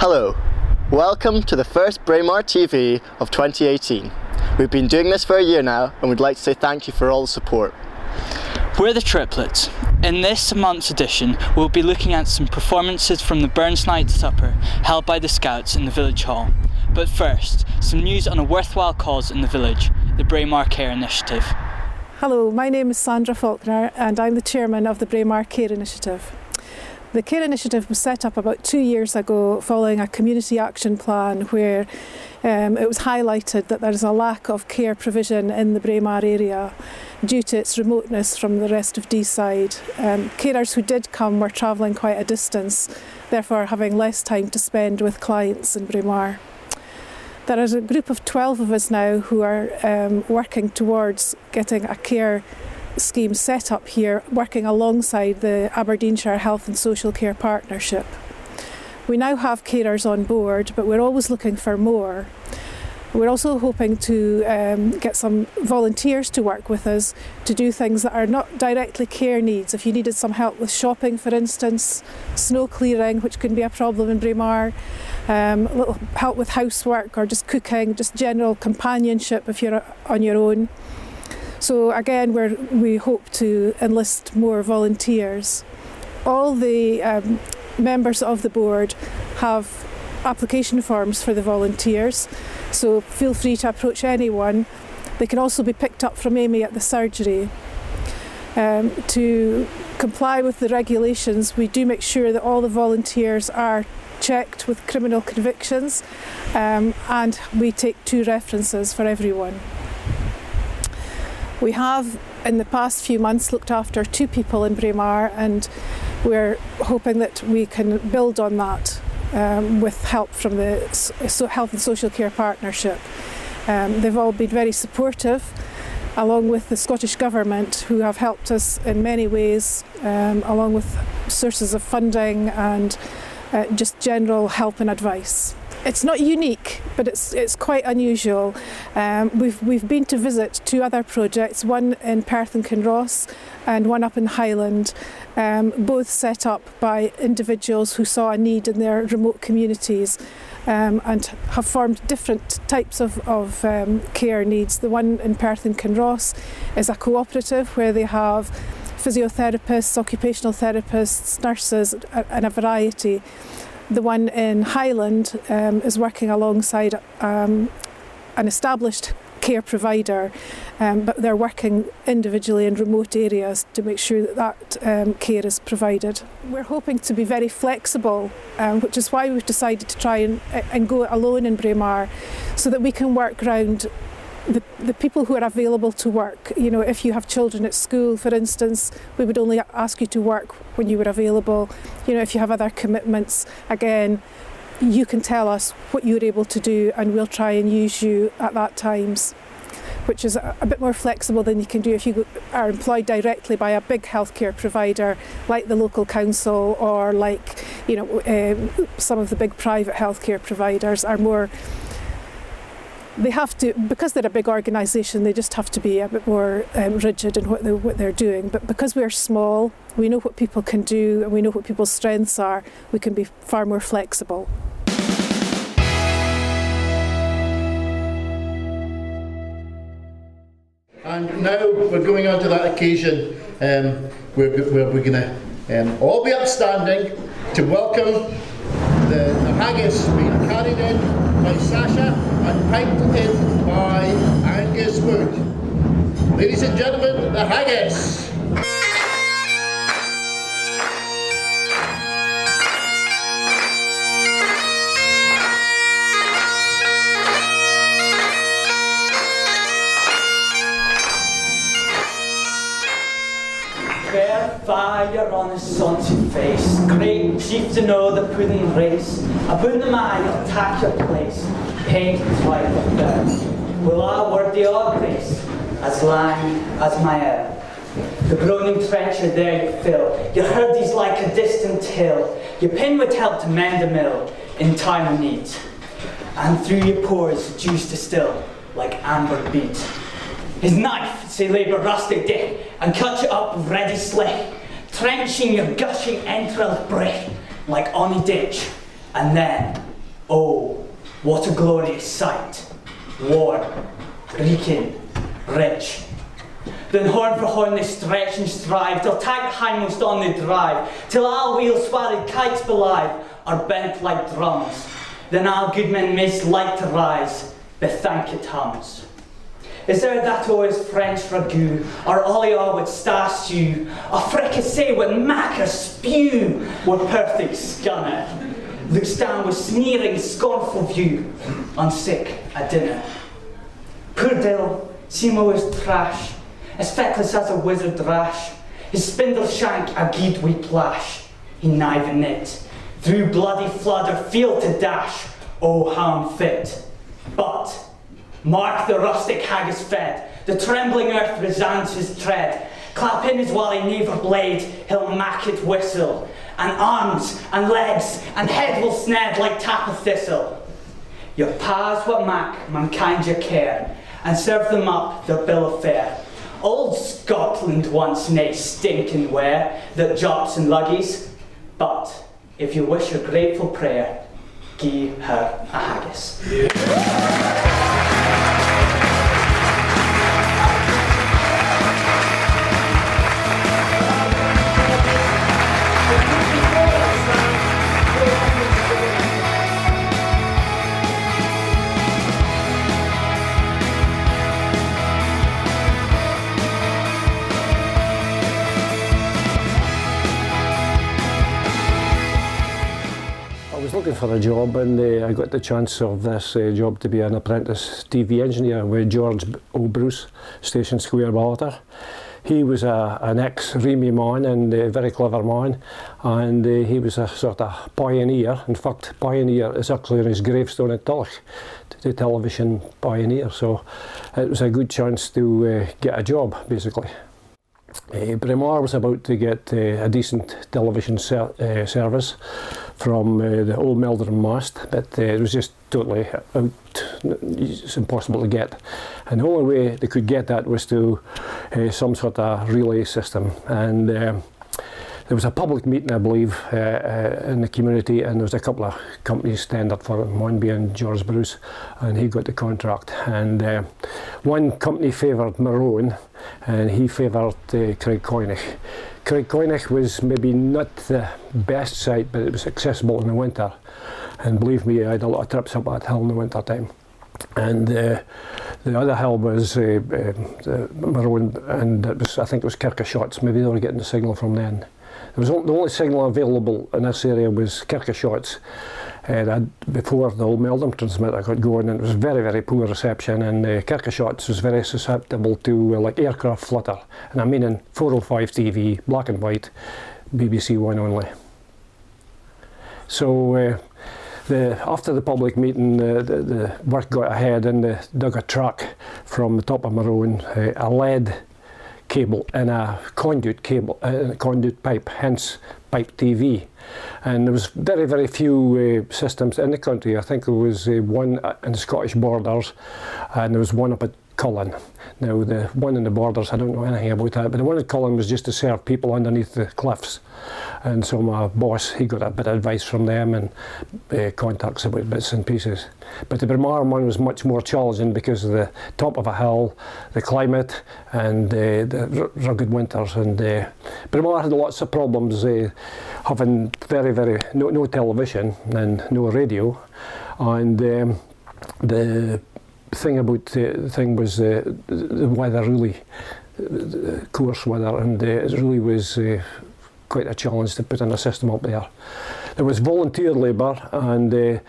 Hello, welcome to the first Braemar TV of 2018. We've been doing this for a year now and we'd like to say thank you for all the support. We're the Triplets. In this month's edition, we'll be looking at some performances from the Burns Night Supper held by the Scouts in the village hall. But first, some news on a worthwhile cause in the village, the Braemar Care Initiative. Hello, my name is Sandra Faulkner and I'm the chairman of the Braemar Care Initiative. The Care Initiative was set up about 2 years ago following a community action plan where it was highlighted that there is a lack of care provision in the Braemar area due to its remoteness from the rest of Deeside. Carers who did come were travelling quite a distance, therefore having less time to spend with clients in Braemar. There is a group of 12 of us now who are working towards getting a care scheme set up here, working alongside the Aberdeenshire Health and Social Care Partnership. We now have carers on board, but we're always looking for more. We're also hoping to get some volunteers to work with us to do things that are not directly care needs. If you needed some help with shopping, for instance, snow clearing, which can be a problem in Braemar, a little help with housework or just cooking, just general companionship if you're on your own. So again, we hope to enlist more volunteers. All the members of the board have application forms for the volunteers, so feel free to approach anyone. They can also be picked up from Amy at the surgery. To comply with the regulations, we do make sure that all the volunteers are checked with criminal convictions, and we take 2 references for everyone. We have, in the past few months, looked after 2 people in Braemar, and we're hoping that we can build on that with help from the Health and Social Care Partnership. They've all been very supportive, along with the Scottish Government, who have helped us in many ways, along with sources of funding and just general help and advice. It's not unique, but it's quite unusual. We've been to visit 2 other projects, one in Perth and Kinross and one up in Highland, both set up by individuals who saw a need in their remote communities and have formed different types of care needs. The one in Perth and Kinross is a cooperative where they have physiotherapists, occupational therapists, nurses, and a variety. The one in Highland is working alongside an established care provider, but they're working individually in remote areas to make sure that care is provided. We're hoping to be very flexible, which is why we've decided to try and go it alone in Braemar, so that we can work around the people who are available to work. You know, if you have children at school, for instance, we would only ask you to work when you were available. You know, if you have other commitments, again, you can tell us what you're able to do and we'll try and use you at that times, which is a bit more flexible than you can do if you are employed directly by a big healthcare provider like the local council, or like, you know, some of the big private healthcare providers are more. They have to, because they're a big organisation, they just have to be a bit more rigid in what they're doing. But because we're small, we know what people can do and we know what people's strengths are, we can be far more flexible. And now we're going on to that occasion where we're going to all be upstanding to welcome the haggis being carried in by Sasha and piped in by Angus Wood. Ladies and gentlemen, the haggis. Fair fire on his sonty face, great chief to know the pudding race. Aboon the man will attack your place, paint his life of dirt. Will I word the odd grace, as lang as my air. The groaning trencher there you fill, your herd is like a distant hill. Your pin would help to mend a mill in time of need. And through your pores juice distill, like amber beat. His knife, say labour rustic dick, and cut you up with ready slick, trenching your gushing entrails break, like ony ditch, and then Oh, what a glorious sight. Warm, reeking, rich. Then horn for horn they stretch and strive, till tack hindmost on they drive, till all wheels swathed kites belive are bent like drums. Then all good men mist like to rise, bethank it hums. Is there that always French ragout, or olio with star stew, a fricassee with mac or spew, with perfect scunner, looks down with sneering, scornful view, on sick a dinner. Poor Dill, Simo is trash, as feckless as a wizard rash, his spindle shank a guid we plash, he knive knit, through bloody flood or field to dash, oh how unfit. But mark the rustic haggis fed, the trembling earth resounds his tread, clap in his wally never blade, he'll mack it whistle, and arms and legs and head will sned like tap of thistle. Your pa's what mack mankind your care, and serve them up their bill of fare. Old Scotland once nae stinking ware that jops and luggies, but if you wish a grateful prayer, gie her a haggis. I was looking for a job, and I got the chance of this job to be an apprentice TV engineer with George Bruce, Station Square Ballater. He was an ex-Remy man and a very clever man, and he was a sort of pioneer. In fact, pioneer is actually on his gravestone at Tulloch, the television pioneer, so it was a good chance to get a job, basically. Braemar was about to get a decent television service from the old Meldrum mast, but it was just totally out, it's impossible to get. And the only way they could get that was to some sort of relay system. And there was a public meeting, I believe, in the community, and there was a couple of companies tendered for it, one being George Bruce, and he got the contract. And one company favoured Maroon, and he favoured Craig Coinich. Craig Coinich was maybe not the best site, but it was accessible in the winter. And believe me, I had a lot of trips up that hill in the winter time. And the other hill was the Maroon, and it was, I think it was Kirkashots. Maybe they were getting the signal from then. There was the only signal available in this area was Kirkashots. Before the old Meldrum transmitter got going, and it was very, very poor reception, and Kirkashots was very susceptible to like aircraft flutter, and I mean in 405 TV, black and white, BBC One only. So after the public meeting, the work got ahead, and they dug a track from the top of Maroon, a lead cable and a conduit cable, conduit pipe, hence pipe TV. And there was very, very few systems in the country. I think there was one in the Scottish borders, and there was one up at Cullen. Now the one in the borders, I don't know anything about that, but the one at Cullen was just to serve people underneath the cliffs. And so my boss, he got a bit of advice from them and contacts about bits and pieces. But the Braemar one was much more challenging because of the top of a hill, the climate, and the rugged winters. And Braemar had lots of problems having no television and no radio. And the thing about the thing was the weather, really, the coarse weather, and it really was quite a challenge to put in a system up there. There was volunteer labour, and the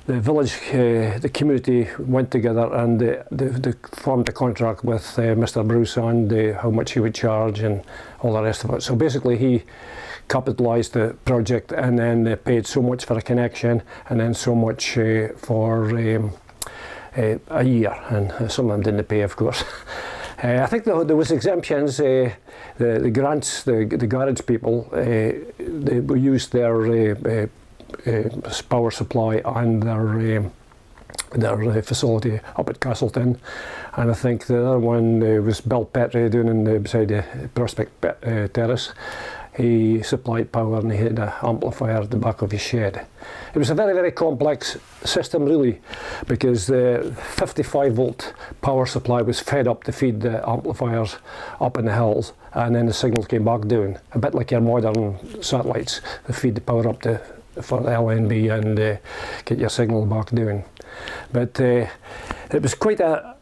village, the community went together, and they formed a contract with Mr. Bruce on how much he would charge and all the rest of it. So basically he capitalised the project, and then they paid so much for a connection, and then so much for a year, and some of them didn't pay, of course. I think there was exemptions. The grants, the garage people, they used their power supply and their facility up at Castleton, and I think the other one was Bill Petrie down beside the Prospect Terrace. he supplied power and he had an amplifier at the back of his shed. It was a very, very complex system really, because the 55 volt power supply was fed up to feed the amplifiers up in the hills, and then the signal came back down, a bit like your modern satellites. They feed the power up for the LNB and get your signal back down. But it was quite a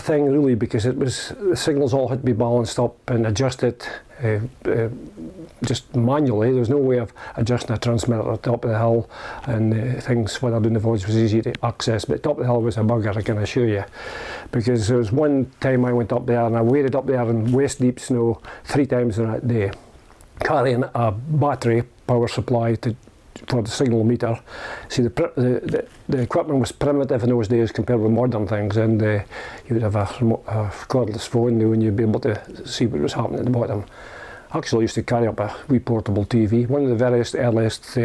thing really, because the signals all had to be balanced up and adjusted just manually. There was no way of adjusting a transmitter at the top of the hill, and things further down the village was easy to access, but top of the hill was a bugger, I can assure you, because there was one time I went up there and I waded up there in waist deep snow 3 times in that day, carrying a battery power supply for the signal meter. See, the equipment was primitive in those days compared with modern things, and you would have a cordless phone now and you'd be able to see what was happening at the bottom. I actually used to carry up a wee portable TV, one of the very earliest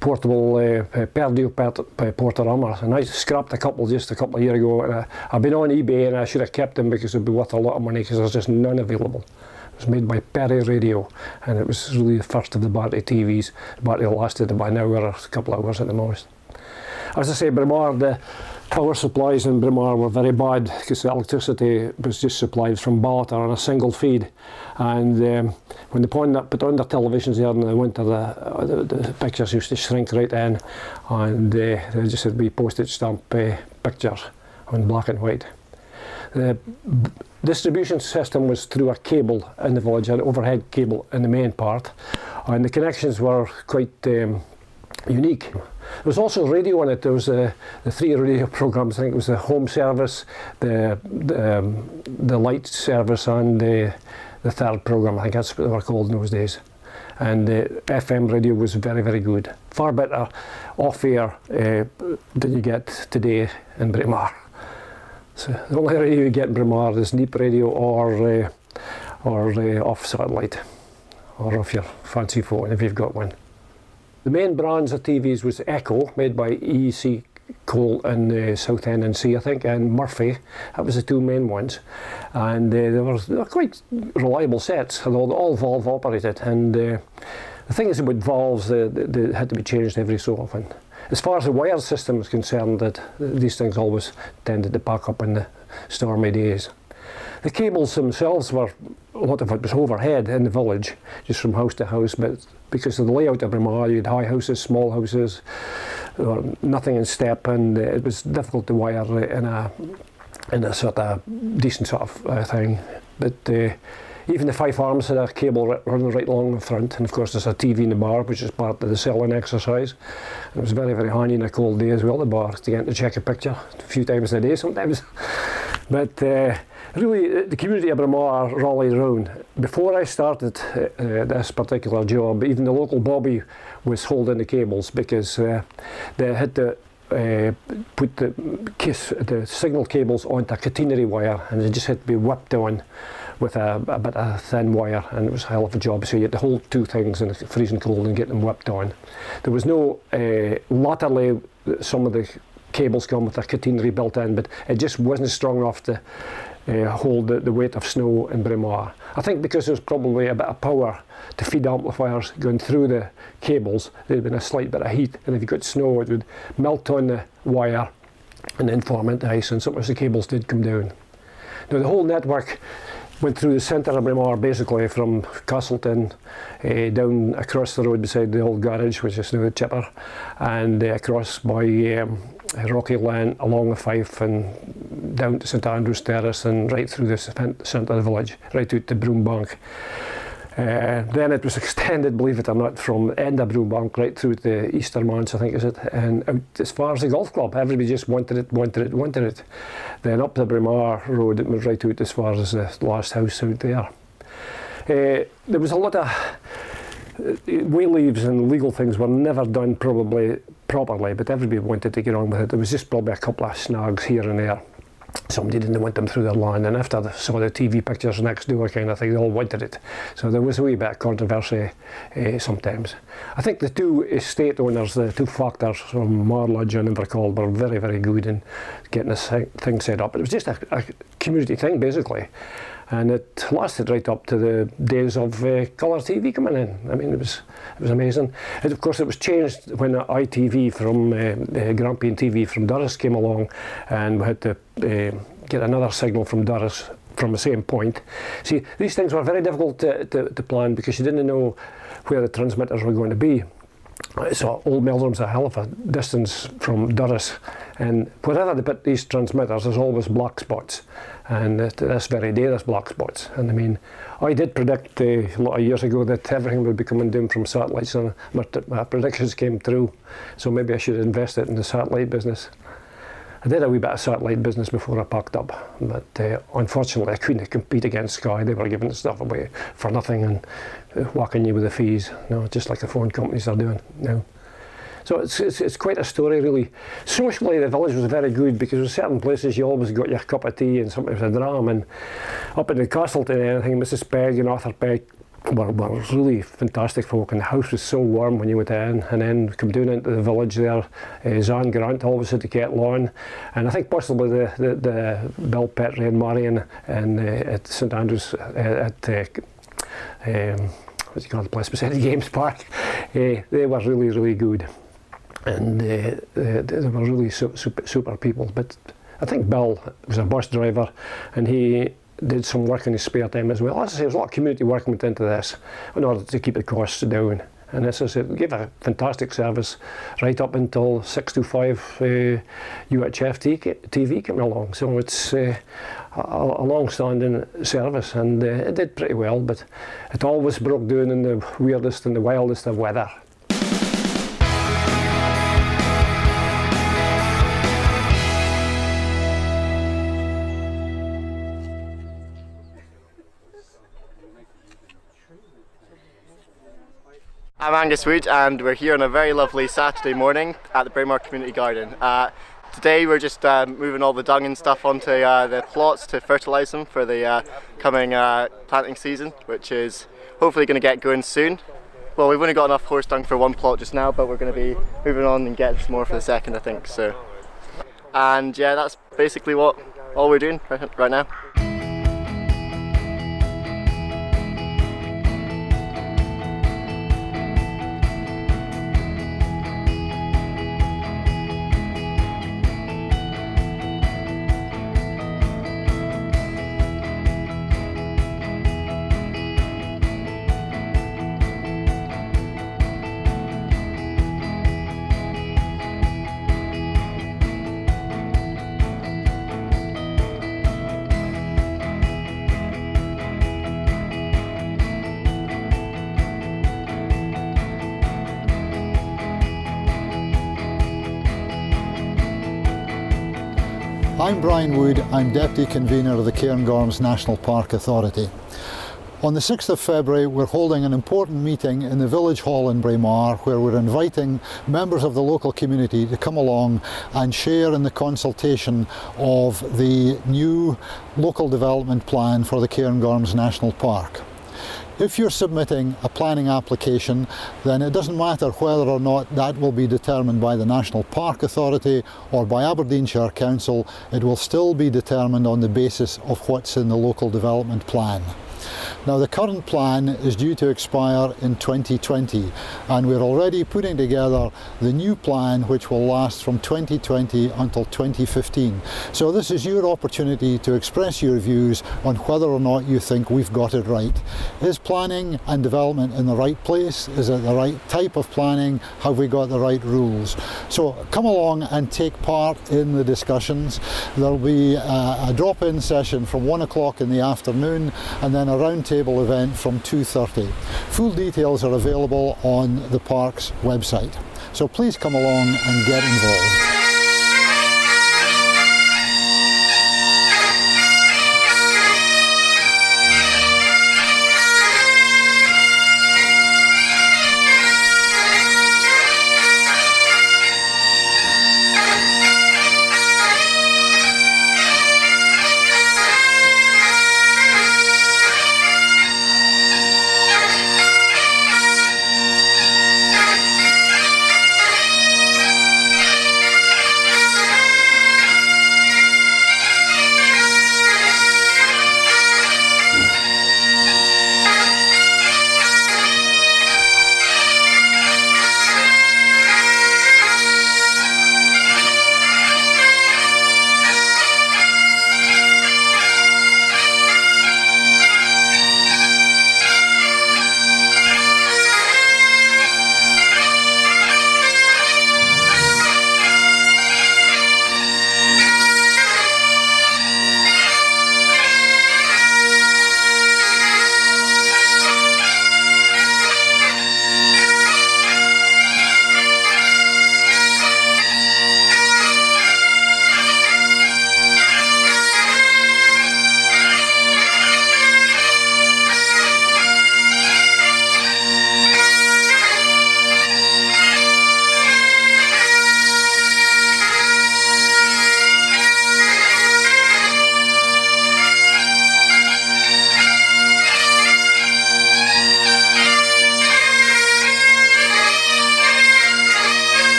portable Perdue Portaromas, and I scrapped a couple just a couple of years ago, and I've been on eBay and I should have kept them because they'd be worth a lot of money, because there's just none available. It was made by Perry Radio, and it was really the first of the battery TVs. The battery lasted about an hour or a couple of hours at the most. As I say, Braemar, the power supplies in Braemar were very bad, because the electricity was just supplied from Ballater on a single feed. And when they put on their televisions there in the winter, the pictures used to shrink right in, and they just had to be postage stamp pictures on black and white. The distribution system was through a cable in the village, an overhead cable in the main part, and the connections were quite unique. There was also radio on it. There was the 3 radio programs. I think it was the home service, the light service, and the 3rd program. I think that's what they were called in those days. And the FM radio was very, very good. Far better off-air than you get today in Braemar. So the only radio you get in Braemar is neap radio or off satellite, or off your fancy phone if you've got one. The main brands of TVs was Echo, made by EEC Cole in Southend and Sea, I think, and Murphy. That was the 2 main ones, and they were quite reliable sets, although all valve operated. And the thing is about valves, they had to be changed every so often. As far as the wire system is concerned, these things always tended to pack up in the stormy days. The cables themselves a lot of it was overhead in the village, just from house to house, but because of the layout of Braemar, you had high houses, small houses, nothing in step, and it was difficult to wire in a sort of decent sort of thing. But even the 5 arms had a cable running right along the front, and of course there's a TV in the bar, which is part of the selling exercise. And it was very, very handy in a cold day as well, the bar, to get to check a picture a few times a day sometimes. But really, the community of Braemar rallied around. Before I started this particular job, even the local bobby was holding the cables, because they had to put the signal cables onto a catenary wire, and they just had to be whipped on with a bit of thin wire, and it was a hell of a job. So you had to hold 2 things in the freezing cold and get them whipped on. There was no latterly, some of the cables come with a catenary built in, but it just wasn't strong enough to hold the weight of snow in Braemar. I think because there was probably a bit of power to feed amplifiers going through the cables, there'd been a slight bit of heat, and if you got snow it would melt on the wire and then form into ice, and sometimes the cables did come down. Now the whole network went through the centre of Braemar, basically from Castleton down across the road beside the old garage, which is now the Chipper, and across by Rocky Lane, along the Fife, and down to St Andrew's Terrace, and right through the centre of the village, right out to Broombank. Then it was extended, believe it or not, from the end of Broombank right through to Eastermans, I think is it, and out as far as the golf club. Everybody just wanted it. Then up the Braemar Road, it went right out as far as the last house out there. There was a lot of wayleaves and legal things were never done probably properly, but everybody wanted to get on with it. There was just probably a couple of snags here and there. Somebody didn't want them through their land, and after they saw the TV pictures next door kind of thing, they all wanted it. So there was a wee bit of controversy sometimes. I think the 2 estate owners, the 2 factors from Marlodge and Invercall, were very, very good in getting this thing set up. It was just a community thing basically, and it lasted right up to the days of colour TV coming in. I mean, it was amazing. And of course, it was changed when ITV from Grampian TV from Durris came along, and we had to get another signal from Durris from the same point. See, these things were very difficult to plan because you didn't know where the transmitters were going to be. So Old Meldrum's a hell of a distance from Durris, and wherever they put these transmitters, there's always black spots, and to this very day there's black spots. And I mean, I did predict a lot of years ago that everything would be coming down from satellites, and my predictions came true. So maybe I should invest it in the satellite business. I did a wee bit of satellite business before I packed up, but unfortunately I couldn't compete against Sky. They were giving stuff away for nothing and whacking you with the fees, just like the phone companies are doing now. So it's quite a story, really. Socially, the village was very good because in certain places you always got your cup of tea and something was a dram, and up in the Castleton and anything, Mrs. Pegg and Arthur Pegg were really fantastic folk, and the house was so warm when you went in. And then come down into the village there, Zan Grant always had to get lawn, and I think possibly the Bill Petrie and Marion and at St Andrews at what's it called, the place beside the Games Park, they were really good, and they were really super people. But I think Bill was a bus driver, and he did some work in his spare time as well. As I say, there's a lot of community work went into this in order to keep the costs down. And as I said, gave a fantastic service right up until 625 UHF TV came along. So it's a long-standing service, and it did pretty well, but it always broke down in the weirdest and the wildest of weather. I'm Angus Wood, and we're here on a very lovely Saturday morning at the Braemar Community Garden. Today we're just moving all the dung and stuff onto the plots to fertilise them for the coming planting season, which is hopefully going to get going soon. Well, we've only got enough horse dung for one plot just now, but we're going to be moving on and getting some more for the second, I think. So, and yeah, that's basically all we're doing right now. I'm Brian Wood, I'm Deputy Convener of the Cairngorms National Park Authority. On the 6th of February we're holding an important meeting in the Village Hall in Braemar, where we're inviting members of the local community to come along and share in the consultation of the new local development plan for the Cairngorms National Park. If you're submitting a planning application, then it doesn't matter whether or not that will be determined by the National Park Authority or by Aberdeenshire Council. It will still be determined on the basis of what's in the local development plan. Now, the current plan is due to expire in 2020, and we're already putting together the new plan, which will last from 2020 until 2015. So this is your opportunity to express your views on whether or not you think we've got it right. Is planning and development in the right place? Is it the right type of planning? Have we got the right rules? So come along and take part in the discussions. There'll be a drop-in session from 1 o'clock in the afternoon, and then a roundtable event from 2:30. Full details are available on the park's website. So please come along and get involved.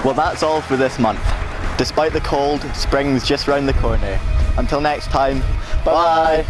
Well, that's all for this month. Despite the cold, spring's just round the corner. Until next time, bye!